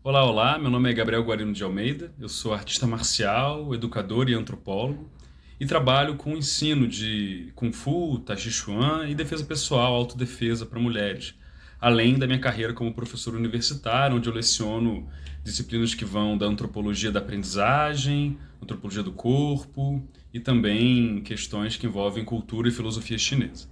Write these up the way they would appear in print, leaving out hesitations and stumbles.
Olá, olá, meu nome é Gabriel Guarino de Almeida, eu sou artista marcial, educador e antropólogo e trabalho com o ensino de Kung Fu, Tai Chi Chuan e defesa pessoal, autodefesa para mulheres, além da minha carreira como professor universitário, onde eu leciono disciplinas que vão da antropologia da aprendizagem, antropologia do corpo e também questões que envolvem cultura e filosofia chinesa.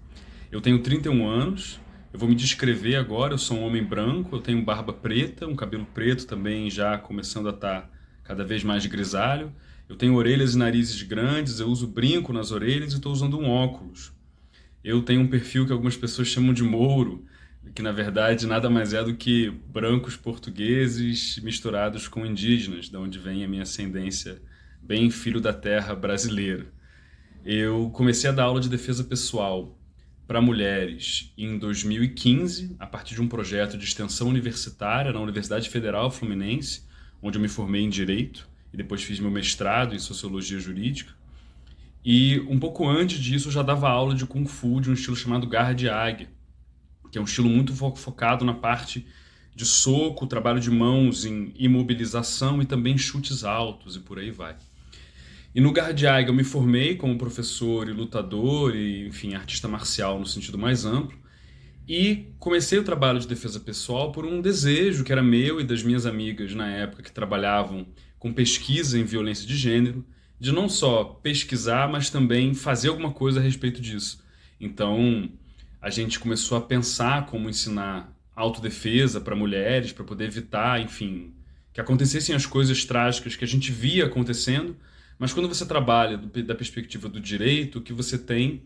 Eu tenho 31 anos, eu vou me descrever agora, eu sou um homem branco, eu tenho barba preta, um cabelo preto também já começando a estar cada vez mais grisalho. Eu tenho orelhas e narizes grandes, eu uso brinco nas orelhas e estou usando um óculos. Eu tenho um perfil que algumas pessoas chamam de mouro, que na verdade nada mais é do que brancos portugueses misturados com indígenas, de onde vem a minha ascendência bem filho da terra brasileira. Eu comecei a dar aula de defesa pessoal para mulheres em 2015, a partir de um projeto de extensão universitária na Universidade Federal Fluminense, onde eu me formei em Direito e depois fiz meu mestrado em Sociologia Jurídica. E um pouco antes disso eu já dava aula de Kung Fu de um estilo chamado Garra de Águia, que é um estilo muito focado na parte de soco, trabalho de mãos em imobilização e também chutes altos e por aí vai. E no Gardiag eu me formei como professor e lutador e, enfim, artista marcial no sentido mais amplo. E comecei o trabalho de defesa pessoal por um desejo que era meu e das minhas amigas na época que trabalhavam com pesquisa em violência de gênero, de não só pesquisar, mas também fazer alguma coisa a respeito disso. Então, a gente começou a pensar como ensinar autodefesa para mulheres, para poder evitar, enfim, que acontecessem as coisas trágicas que a gente via acontecendo, mas quando você trabalha da perspectiva do direito, o que você tem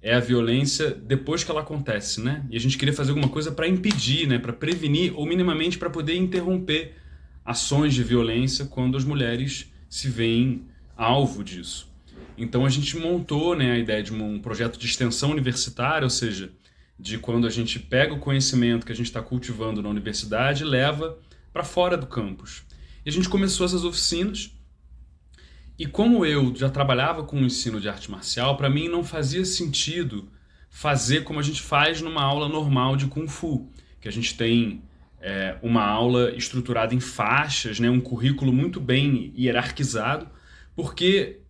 é a violência depois que ela acontece, né? E a gente queria fazer alguma coisa para impedir, né? Para prevenir ou minimamente para poder interromper ações de violência quando as mulheres se veem alvo disso. Então a gente montou, né, a ideia de um projeto de extensão universitária, ou seja, de quando a gente pega o conhecimento que a gente está cultivando na universidade e leva para fora do campus. E a gente começou essas oficinas. E como eu já trabalhava com o ensino de arte marcial, para mim não fazia sentido fazer como a gente faz numa aula normal de Kung Fu, que a gente tem uma aula estruturada em faixas, né, um currículo muito bem hierarquizado, porque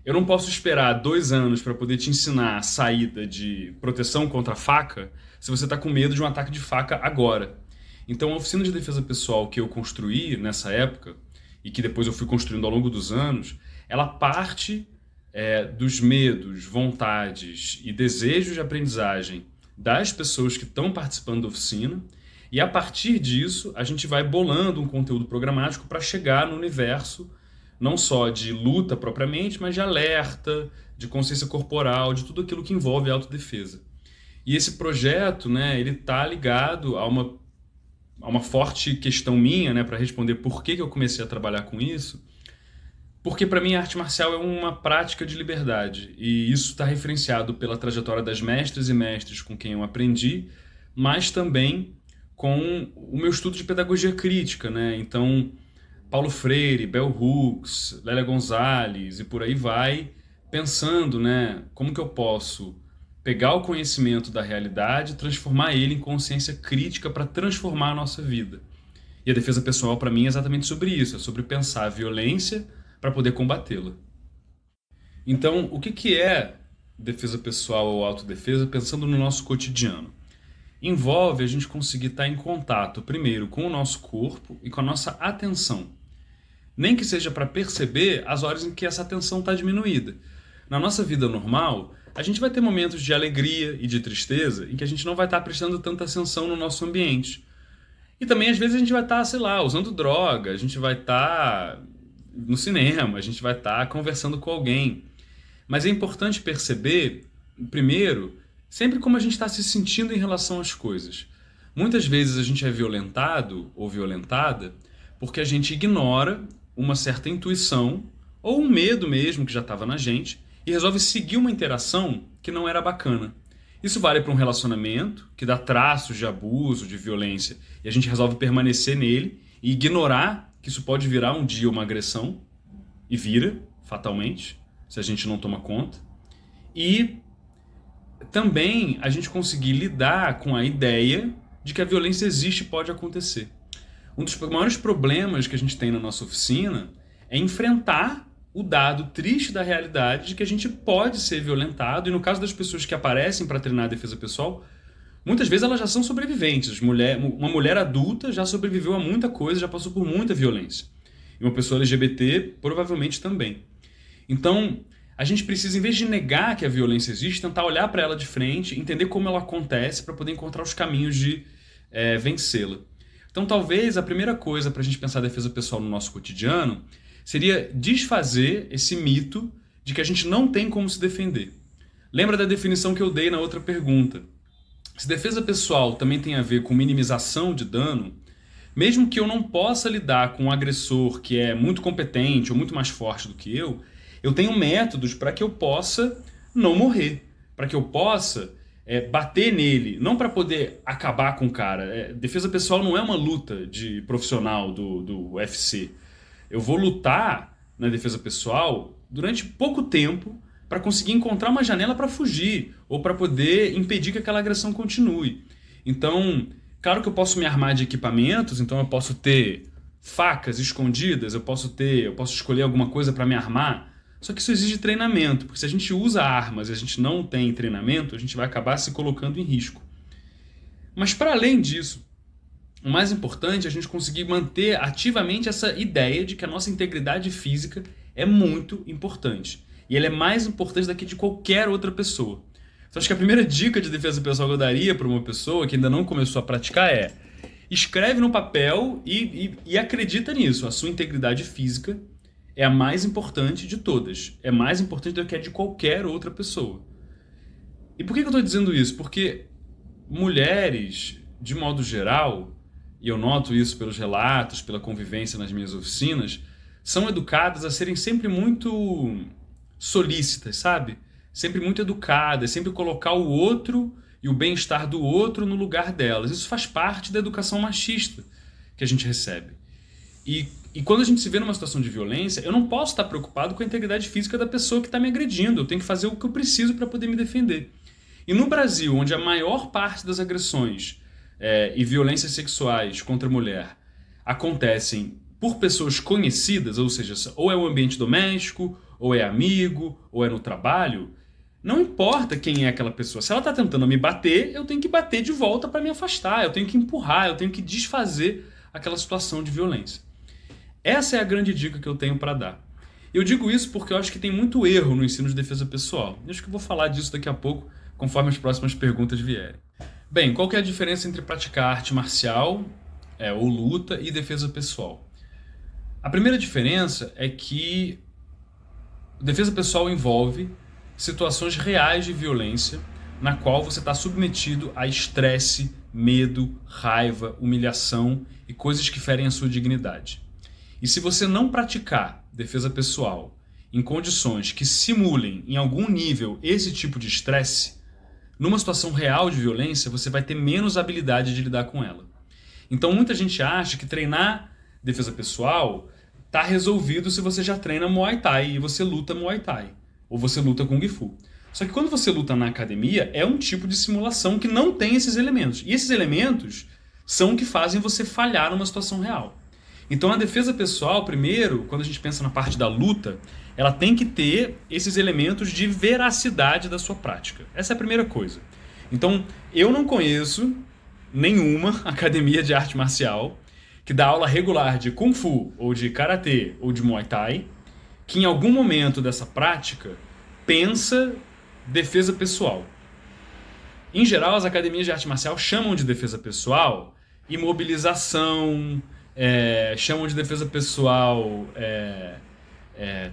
eu não posso esperar 2 anos para poder te ensinar a saída de proteção contra a faca se você está com medo de um ataque de faca agora. Então a oficina de defesa pessoal que eu construí nessa época, e que depois eu fui construindo ao longo dos anos, ela parte dos medos, vontades e desejos de aprendizagem das pessoas que estão participando da oficina, e a partir disso a gente vai bolando um conteúdo programático para chegar no universo não só de luta propriamente, mas de alerta, de consciência corporal, de tudo aquilo que envolve autodefesa. E esse projeto, né, ele está ligado a uma forte questão minha, né, para responder por que eu comecei a trabalhar com isso, porque para mim a arte marcial é uma prática de liberdade, e isso está referenciado pela trajetória das mestras e mestres com quem eu aprendi, mas também com o meu estudo de pedagogia crítica, né? Então, Paulo Freire, Bell Hooks, Lélia Gonzalez e por aí vai, pensando, né, como que eu posso pegar o conhecimento da realidade e transformar ele em consciência crítica para transformar a nossa vida. E a defesa pessoal, para mim, é exatamente sobre isso, é sobre pensar a violência para poder combatê-la. Então, o que é defesa pessoal ou autodefesa pensando no nosso cotidiano? Envolve a gente conseguir estar em contato, primeiro, com o nosso corpo e com a nossa atenção. Nem que seja para perceber as horas em que essa atenção está diminuída. Na nossa vida normal, a gente vai ter momentos de alegria e de tristeza em que a gente não vai estar prestando tanta atenção no nosso ambiente. E também, às vezes, a gente vai estar, sei lá, usando droga, a gente vai estar no cinema, a gente vai estar conversando com alguém. Mas é importante perceber, primeiro, sempre como a gente está se sentindo em relação às coisas. Muitas vezes a gente é violentado ou violentada porque a gente ignora uma certa intuição ou um medo mesmo que já estava na gente e resolve seguir uma interação que não era bacana. Isso vale para um relacionamento que dá traços de abuso, de violência, e a gente resolve permanecer nele e ignorar que isso pode virar um dia uma agressão, e vira, fatalmente, se a gente não toma conta. E também a gente conseguir lidar com a ideia de que a violência existe e pode acontecer. Um dos maiores problemas que a gente tem na nossa oficina é enfrentar o dado triste da realidade de que a gente pode ser violentado, e no caso das pessoas que aparecem para treinar a defesa pessoal, muitas vezes elas já são sobreviventes. Uma mulher adulta já sobreviveu a muita coisa, já passou por muita violência. E uma pessoa LGBT provavelmente também. Então, a gente precisa, em vez de negar que a violência existe, tentar olhar para ela de frente, entender como ela acontece para poder encontrar os caminhos de vencê-la. Então, talvez a primeira coisa para a gente pensar a defesa pessoal no nosso cotidiano seria desfazer esse mito de que a gente não tem como se defender. Lembra da definição que eu dei na outra pergunta? Se defesa pessoal também tem a ver com minimização de dano, mesmo que eu não possa lidar com um agressor que é muito competente ou muito mais forte do que eu tenho métodos para que eu possa não morrer, para que eu possa bater nele, não para poder acabar com o cara. Defesa pessoal não é uma luta de profissional do UFC. Eu vou lutar na defesa pessoal durante pouco tempo para conseguir encontrar uma janela para fugir ou para poder impedir que aquela agressão continue. Então, claro que eu posso me armar de equipamentos, então eu posso ter facas escondidas, eu posso escolher alguma coisa para me armar, só que isso exige treinamento, porque se a gente usa armas e a gente não tem treinamento, a gente vai acabar se colocando em risco. Mas para além disso, o mais importante é a gente conseguir manter ativamente essa ideia de que a nossa integridade física é muito importante. E ela é mais importante do que de qualquer outra pessoa. Então acho que a primeira dica de defesa pessoal que eu daria para uma pessoa que ainda não começou a praticar é: escreve no papel e acredita nisso. A sua integridade física é a mais importante de todas. É mais importante do que a de qualquer outra pessoa. E por que eu estou dizendo isso? Porque mulheres, de modo geral, e eu noto isso pelos relatos, pela convivência nas minhas oficinas, são educadas a serem sempre muito solícitas, sabe? Sempre muito educadas, sempre colocar o outro e o bem-estar do outro no lugar delas. Isso faz parte da educação machista que a gente recebe. E quando a gente se vê numa situação de violência, eu não posso estar preocupado com a integridade física da pessoa que está me agredindo. Eu tenho que fazer o que eu preciso para poder me defender. E no Brasil, onde a maior parte das agressões e violências sexuais contra a mulher acontecem por pessoas conhecidas, ou seja, ou é o ambiente doméstico, ou é amigo, ou é no trabalho, não importa quem é aquela pessoa. Se ela está tentando me bater, eu tenho que bater de volta para me afastar, eu tenho que empurrar, eu tenho que desfazer aquela situação de violência. Essa é a grande dica que eu tenho para dar. Eu digo isso porque eu acho que tem muito erro no ensino de defesa pessoal. Eu acho que eu vou falar disso daqui a pouco, conforme as próximas perguntas vierem. Bem, qual que é a diferença entre praticar arte marcial ou luta e defesa pessoal? A primeira diferença é que defesa pessoal envolve situações reais de violência na qual você está submetido a estresse, medo, raiva, humilhação e coisas que ferem a sua dignidade. E se você não praticar defesa pessoal em condições que simulem em algum nível esse tipo de estresse, numa situação real de violência você vai ter menos habilidade de lidar com ela. Então muita gente acha que treinar defesa pessoal está resolvido se você já treina Muay Thai e você luta Muay Thai, ou você luta Kung Fu. Só que quando você luta na academia, é um tipo de simulação que não tem esses elementos. E esses elementos são o que fazem você falhar numa situação real. Então a defesa pessoal, primeiro, quando a gente pensa na parte da luta, ela tem que ter esses elementos de veracidade da sua prática. Essa é a primeira coisa. Então, eu não conheço nenhuma academia de arte marcial que dá aula regular de Kung Fu, ou de Karatê, ou de Muay Thai, que em algum momento dessa prática pensa defesa pessoal. Em geral, as academias de arte marcial chamam de defesa pessoal imobilização, chamam de defesa pessoal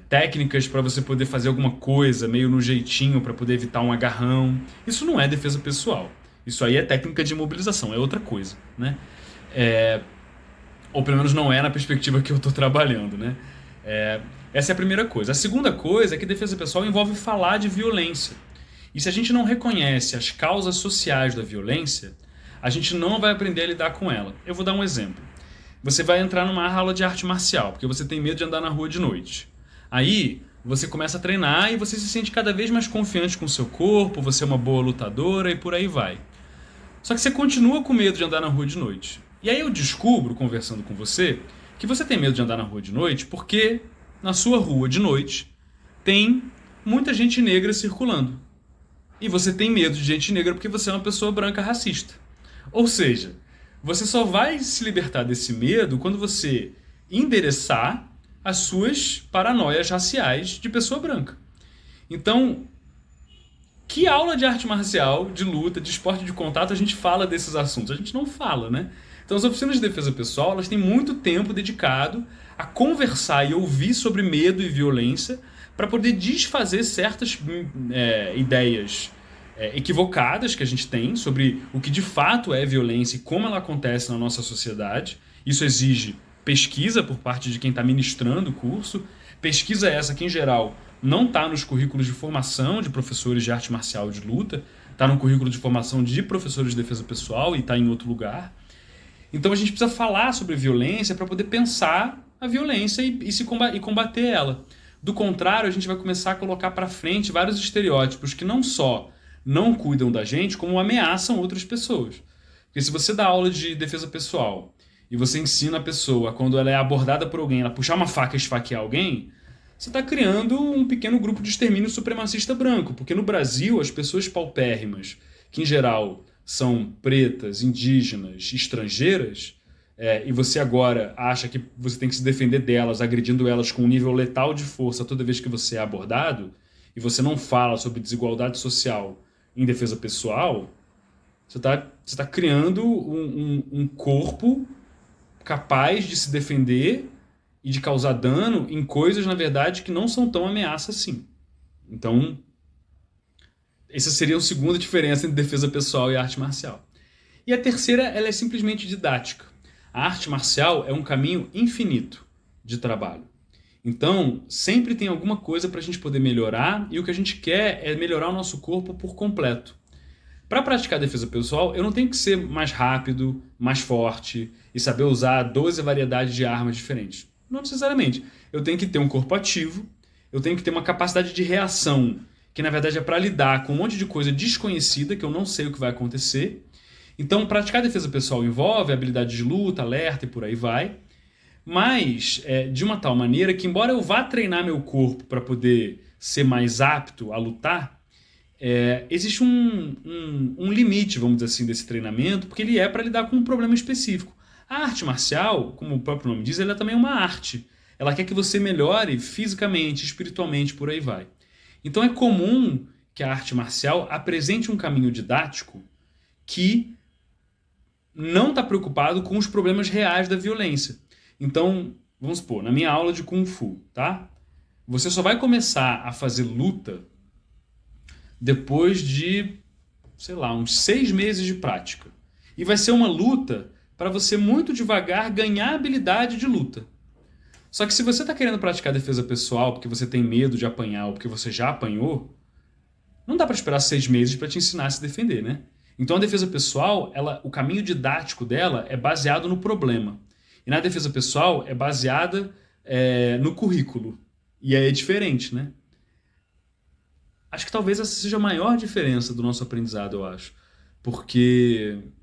técnicas para você poder fazer alguma coisa meio no jeitinho para poder evitar um agarrão. Isso não é defesa pessoal. Isso aí é técnica de imobilização, é outra coisa, né? Ou pelo menos não é na perspectiva que eu estou trabalhando, né? Essa é a primeira coisa. A segunda coisa é que defesa pessoal envolve falar de violência. E se a gente não reconhece as causas sociais da violência, a gente não vai aprender a lidar com ela. Eu vou dar um exemplo. Você vai entrar numa aula de arte marcial, porque você tem medo de andar na rua de noite. Aí você começa a treinar e você se sente cada vez mais confiante com o seu corpo, você é uma boa lutadora e por aí vai. Só que você continua com medo de andar na rua de noite. E aí eu descubro, conversando com você, que você tem medo de andar na rua de noite porque na sua rua de noite tem muita gente negra circulando. E você tem medo de gente negra porque você é uma pessoa branca racista. Ou seja, você só vai se libertar desse medo quando você endereçar as suas paranoias raciais de pessoa branca. Então, que aula de arte marcial, de luta, de esporte de contato a gente fala desses assuntos? A gente não fala, né? Então as oficinas de defesa pessoal, elas têm muito tempo dedicado a conversar e ouvir sobre medo e violência para poder desfazer certas ideias equivocadas que a gente tem sobre o que de fato é violência e como ela acontece na nossa sociedade. Isso exige pesquisa por parte de quem está ministrando o curso. Pesquisa essa que, em geral, não está nos currículos de formação de professores de arte marcial de luta, está no currículo de formação de professores de defesa pessoal e está em outro lugar. Então a gente precisa falar sobre violência para poder pensar a violência e combater ela. Do contrário, a gente vai começar a colocar para frente vários estereótipos que não só não cuidam da gente, como ameaçam outras pessoas. Porque se você dá aula de defesa pessoal e você ensina a pessoa, quando ela é abordada por alguém, ela puxar uma faca e esfaquear alguém, você está criando um pequeno grupo de extermínio supremacista branco. Porque no Brasil, as pessoas paupérrimas, que em geral são pretas, indígenas, estrangeiras, e você agora acha que você tem que se defender delas, agredindo elas com um nível letal de força toda vez que você é abordado, e você não fala sobre desigualdade social em defesa pessoal, você tá criando um corpo capaz de se defender e de causar dano em coisas, na verdade, que não são tão ameaça assim. Então, essa seria a segunda diferença entre defesa pessoal e arte marcial. E a terceira, ela é simplesmente didática. A arte marcial é um caminho infinito de trabalho. Então, sempre tem alguma coisa para a gente poder melhorar, e o que a gente quer é melhorar o nosso corpo por completo. Para praticar defesa pessoal, eu não tenho que ser mais rápido, mais forte e saber usar 12 variedades de armas diferentes. Não necessariamente. Eu tenho que ter um corpo ativo, eu tenho que ter uma capacidade de reação, que na verdade é para lidar com um monte de coisa desconhecida, que eu não sei o que vai acontecer. Então, praticar defesa pessoal envolve habilidade de luta, alerta e por aí vai. Mas de uma tal maneira que, embora eu vá treinar meu corpo para poder ser mais apto a lutar, existe um limite, vamos dizer assim, desse treinamento, porque ele é para lidar com um problema específico. A arte marcial, como o próprio nome diz, ela é também uma arte. Ela quer que você melhore fisicamente, espiritualmente, por aí vai. Então é comum que a arte marcial apresente um caminho didático que não está preocupado com os problemas reais da violência. Então, vamos supor, na minha aula de Kung Fu, tá? Você só vai começar a fazer luta depois de, sei lá, uns 6 meses de prática. E vai ser uma luta para você muito devagar ganhar habilidade de luta. Só que se você está querendo praticar defesa pessoal porque você tem medo de apanhar ou porque você já apanhou, não dá para esperar 6 meses para te ensinar a se defender, né? Então a defesa pessoal, o caminho didático dela é baseado no problema. E na defesa pessoal é baseada no currículo. E aí é diferente, né? Acho que talvez essa seja a maior diferença do nosso aprendizado, eu acho.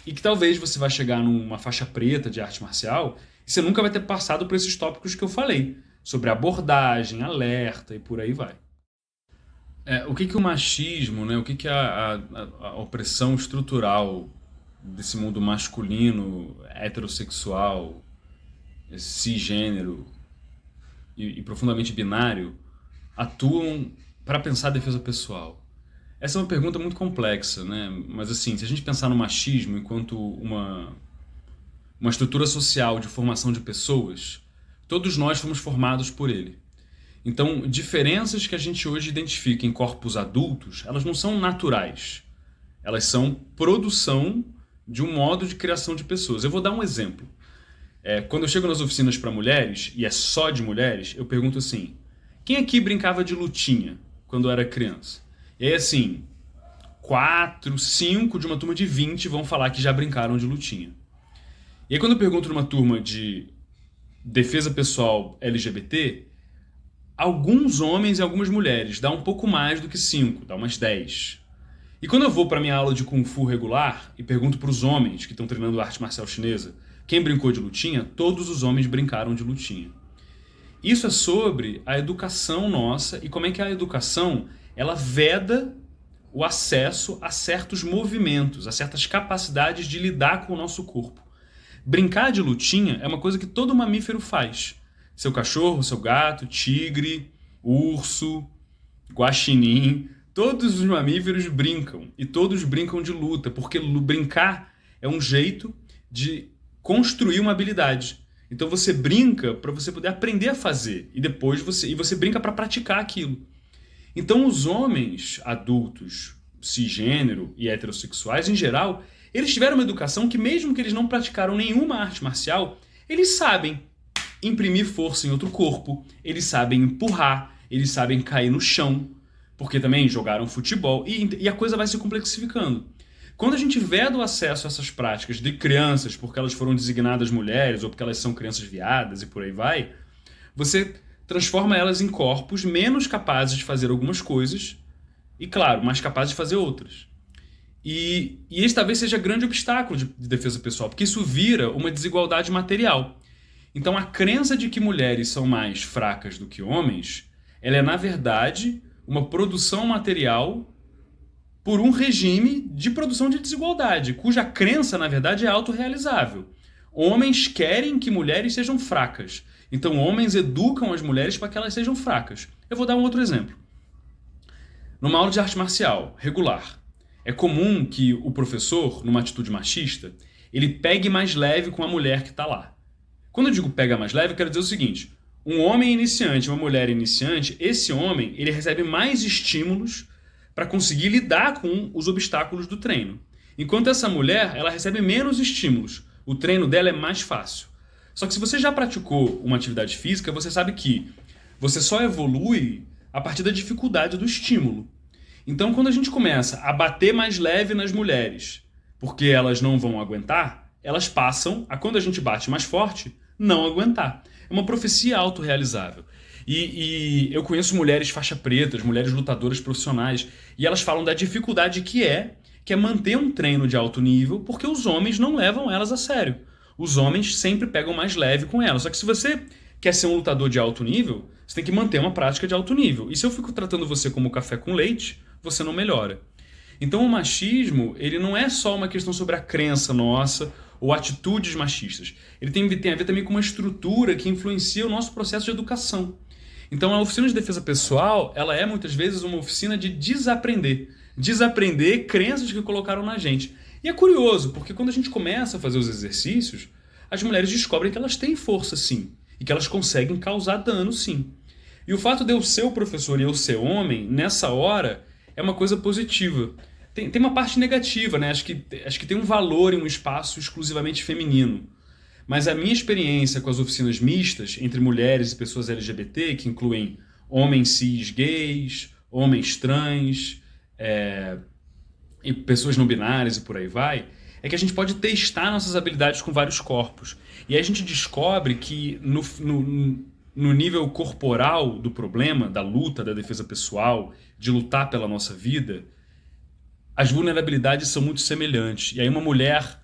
E que talvez você vai chegar numa faixa preta de arte marcial e você nunca vai ter passado por esses tópicos que eu falei. Sobre abordagem, alerta e por aí vai. O que o machismo, né? O que a opressão estrutural desse mundo masculino, heterossexual, cisgênero e profundamente binário atuam para pensar a defesa pessoal? Essa é uma pergunta muito complexa, né? Mas assim, se a gente pensar no machismo enquanto uma estrutura social de formação de pessoas, todos nós fomos formados por ele. Então, diferenças que a gente hoje identifica em corpos adultos, elas não são naturais. Elas são produção de um modo de criação de pessoas. Eu vou dar um exemplo. Quando eu chego nas oficinas para mulheres, e é só de mulheres, eu pergunto assim, quem aqui brincava de lutinha quando era criança? E aí assim, 4, 5 de uma turma de 20 vão falar que já brincaram de lutinha. E aí quando eu pergunto numa turma de defesa pessoal LGBT, alguns homens e algumas mulheres, dá um pouco mais do que 5, dá umas 10. E quando eu vou para minha aula de Kung Fu regular e pergunto para os homens que estão treinando arte marcial chinesa, Quem brincou de lutinha? Todos os homens brincaram de lutinha. Isso é sobre a educação nossa e como é que a educação ela veda o acesso a certos movimentos, a certas capacidades de lidar com o nosso corpo. Brincar de lutinha é uma coisa que todo mamífero faz. Seu cachorro, seu gato, tigre, urso, guaxinim, todos os mamíferos brincam. E todos brincam de luta, porque brincar é um jeito de construir uma habilidade. Então você brinca para você poder aprender a fazer. E depois você brinca para praticar aquilo. Então os homens adultos, cisgênero e heterossexuais, em geral, eles tiveram uma educação que mesmo que eles não praticaram nenhuma arte marcial, eles sabem imprimir força em outro corpo, eles sabem empurrar, eles sabem cair no chão, porque também jogaram futebol, e a coisa vai se complexificando. Quando a gente veda o acesso a essas práticas de crianças, porque elas foram designadas mulheres, ou porque elas são crianças viadas e por aí vai, você transforma elas em corpos menos capazes de fazer algumas coisas, e claro, mais capazes de fazer outras. E esse talvez seja grande obstáculo de defesa pessoal, porque isso vira uma desigualdade material. Então a crença de que mulheres são mais fracas do que homens, ela é na verdade uma produção material por um regime de produção de desigualdade, cuja crença na verdade é autorrealizável. Homens querem que mulheres sejam fracas, então homens educam as mulheres para que elas sejam fracas. Eu vou dar um outro exemplo. Numa aula de arte marcial regular, é comum que o professor, numa atitude machista, ele pegue mais leve com a mulher que está lá. Quando eu digo pega mais leve, eu quero dizer o seguinte: um homem iniciante e uma mulher iniciante, esse homem ele recebe mais estímulos para conseguir lidar com os obstáculos do treino. Enquanto essa mulher, ela recebe menos estímulos. O treino dela é mais fácil. Só que se você já praticou uma atividade física, você sabe que você só evolui a partir da dificuldade do estímulo. Então, quando a gente começa a bater mais leve nas mulheres, porque elas não vão aguentar, elas passam a, quando a gente bate mais forte, não aguentar. É uma profecia autorrealizável. E eu conheço mulheres faixa pretas, mulheres lutadoras profissionais, e elas falam da dificuldade que é manter um treino de alto nível, porque os homens não levam elas a sério. Os homens sempre pegam mais leve com elas. Só que se você quer ser um lutador de alto nível, você tem que manter uma prática de alto nível. E se eu fico tratando você como café com leite, você não melhora. Então o machismo, ele não é só uma questão sobre a crença nossa ou atitudes machistas. Ele tem a ver também com uma estrutura que influencia o nosso processo de educação. Então a oficina de defesa pessoal, ela é muitas vezes uma oficina de desaprender. Desaprender crenças que colocaram na gente. E é curioso, porque quando a gente começa a fazer os exercícios, as mulheres descobrem que elas têm força sim. E que elas conseguem causar dano sim. E o fato de eu ser o professor e eu ser homem, nessa hora, é uma coisa positiva. Tem uma parte negativa, né? Acho que tem um valor em um espaço exclusivamente feminino. Mas a minha experiência com as oficinas mistas entre mulheres e pessoas LGBT, que incluem homens cis gays, homens trans, e pessoas não binárias e por aí vai, é que a gente pode testar nossas habilidades com vários corpos. E aí a gente descobre que no nível corporal do problema, da luta, da defesa pessoal, de lutar pela nossa vida, as vulnerabilidades são muito semelhantes. E aí uma mulher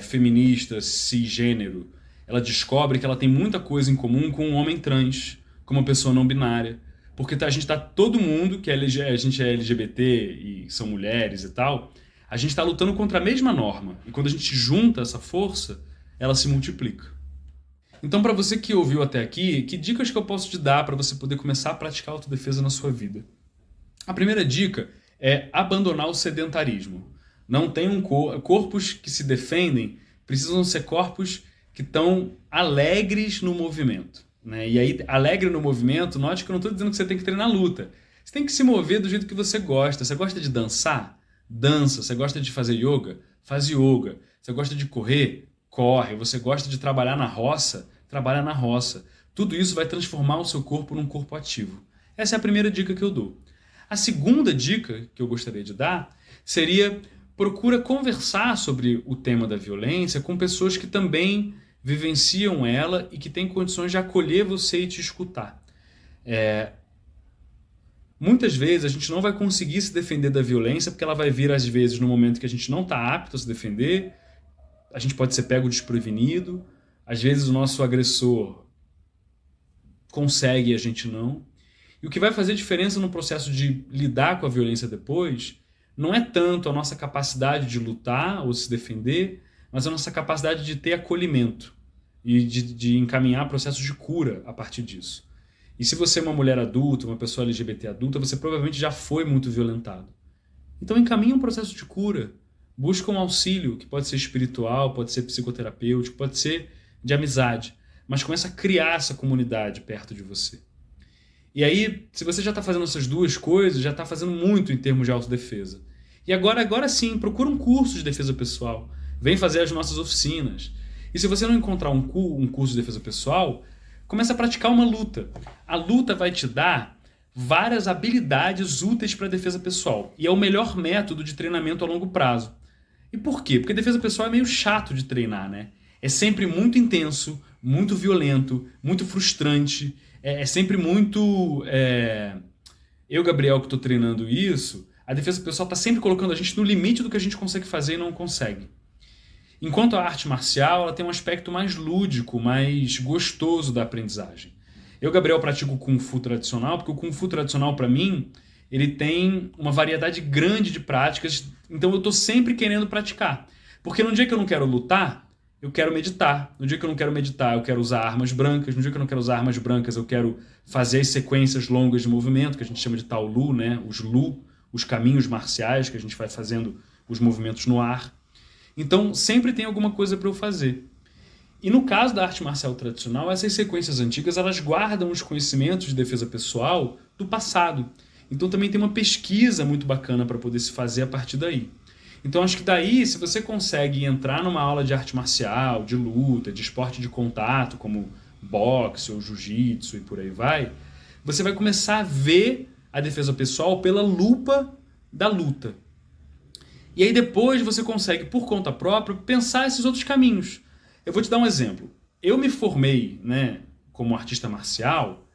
feminista, cisgênero, ela descobre que ela tem muita coisa em comum com um homem trans, com uma pessoa não binária. Porque a gente está todo mundo, que a gente é LGBT e são mulheres e tal, a gente está lutando contra a mesma norma. E quando a gente junta essa força, ela se multiplica. Então, para você que ouviu até aqui, que dicas que eu posso te dar para você poder começar a praticar autodefesa na sua vida? A primeira dica é abandonar o sedentarismo. Não tem corpos que se defendem, precisam ser corpos que estão alegres no movimento. Né? E aí, alegre no movimento, note que eu não estou dizendo que você tem que treinar luta. Você tem que se mover do jeito que você gosta. Você gosta de dançar? Dança. Você gosta de fazer yoga? Faz yoga. Você gosta de correr? Corre. Você gosta de trabalhar na roça? Trabalha na roça. Tudo isso vai transformar o seu corpo num corpo ativo. Essa é a primeira dica que eu dou. A segunda dica que eu gostaria de dar seria: procura conversar sobre o tema da violência com pessoas que também vivenciam ela e que têm condições de acolher você e te escutar. Muitas vezes a gente não vai conseguir se defender da violência porque ela vai vir às vezes no momento que a gente não está apto a se defender, a gente pode ser pego desprevenido, às vezes o nosso agressor consegue e a gente não. E o que vai fazer diferença no processo de lidar com a violência depois não é tanto a nossa capacidade de lutar ou se defender, mas a nossa capacidade de ter acolhimento e de encaminhar processos de cura a partir disso. E se você é uma mulher adulta, uma pessoa LGBT adulta, você provavelmente já foi muito violentado. Então encaminhe um processo de cura. Busca um auxílio, que pode ser espiritual, pode ser psicoterapêutico, pode ser de amizade. Mas começa a criar essa comunidade perto de você. E aí, se você já está fazendo essas duas coisas, já está fazendo muito em termos de autodefesa. E agora sim, procura um curso de defesa pessoal. Vem fazer as nossas oficinas. E se você não encontrar um curso de defesa pessoal, começa a praticar uma luta. A luta vai te dar várias habilidades úteis para a defesa pessoal. E é o melhor método de treinamento a longo prazo. E por quê? Porque defesa pessoal é meio chato de treinar, né? É sempre muito intenso, muito violento, muito frustrante. É sempre muito... Eu, Gabriel, que estou treinando isso, a defesa pessoal está sempre colocando a gente no limite do que a gente consegue fazer e não consegue. Enquanto a arte marcial ela tem um aspecto mais lúdico, mais gostoso da aprendizagem. Eu, Gabriel, pratico o Kung Fu tradicional, porque o Kung Fu tradicional, para mim, ele tem uma variedade grande de práticas, então eu estou sempre querendo praticar. Porque no dia que eu não quero lutar, eu quero meditar. No dia que eu não quero meditar, eu quero usar armas brancas. No dia que eu não quero usar armas brancas, eu quero fazer as sequências longas de movimento, que a gente chama de Tao Lu, né? Os Lu, os caminhos marciais, que a gente vai fazendo os movimentos no ar. Então, sempre tem alguma coisa para eu fazer. E no caso da arte marcial tradicional, essas sequências antigas, elas guardam os conhecimentos de defesa pessoal do passado. Então também tem uma pesquisa muito bacana para poder se fazer a partir daí. Então acho que daí, se você consegue entrar numa aula de arte marcial, de luta, de esporte de contato, como boxe ou jiu-jitsu e por aí vai, você vai começar a ver a defesa pessoal pela lupa da luta. E aí depois você consegue, por conta própria, pensar esses outros caminhos. Eu vou te dar um exemplo. Eu me formei, né, como artista marcial,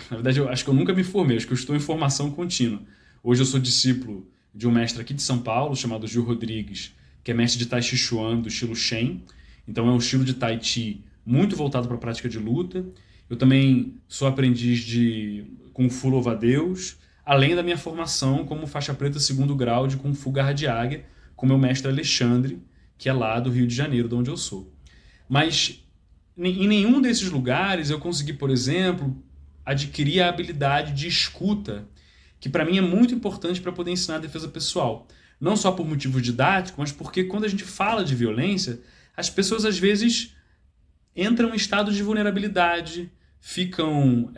na verdade eu acho que eu nunca me formei, acho que eu estou em formação contínua. Hoje eu sou discípulo de um mestre aqui de São Paulo, chamado Gil Rodrigues, que é mestre de Tai Chi Chuan, do estilo Shen. Então é um estilo de Tai Chi muito voltado para a prática de luta. Eu também sou aprendiz de Kung Fu Louva-a-Deus, além da minha formação como faixa preta 2º grau de Kung Fu Garra de Águia, com meu mestre Alexandre, que é lá do Rio de Janeiro, de onde eu sou. Mas em nenhum desses lugares eu consegui, por exemplo, adquirir a habilidade de escuta, que para mim é muito importante para poder ensinar a defesa pessoal. Não só por motivo didático, mas porque quando a gente fala de violência, as pessoas às vezes entram em estado de vulnerabilidade, ficam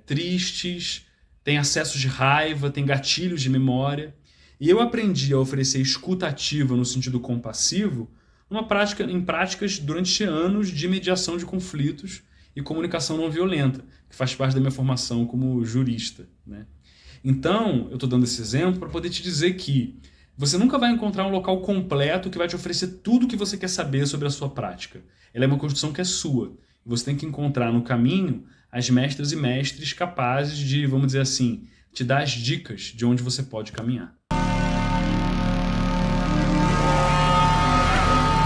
tristes, têm acessos de raiva, têm gatilhos de memória. E eu aprendi a oferecer escuta ativa no sentido compassivo em práticas durante anos de mediação de conflitos e comunicação não violenta, que faz parte da minha formação como jurista, né? Então, eu estou dando esse exemplo para poder te dizer que você nunca vai encontrar um local completo que vai te oferecer tudo o que você quer saber sobre a sua prática. Ela é uma construção que é sua. E você tem que encontrar no caminho as mestras e mestres capazes de, vamos dizer assim, te dar as dicas de onde você pode caminhar.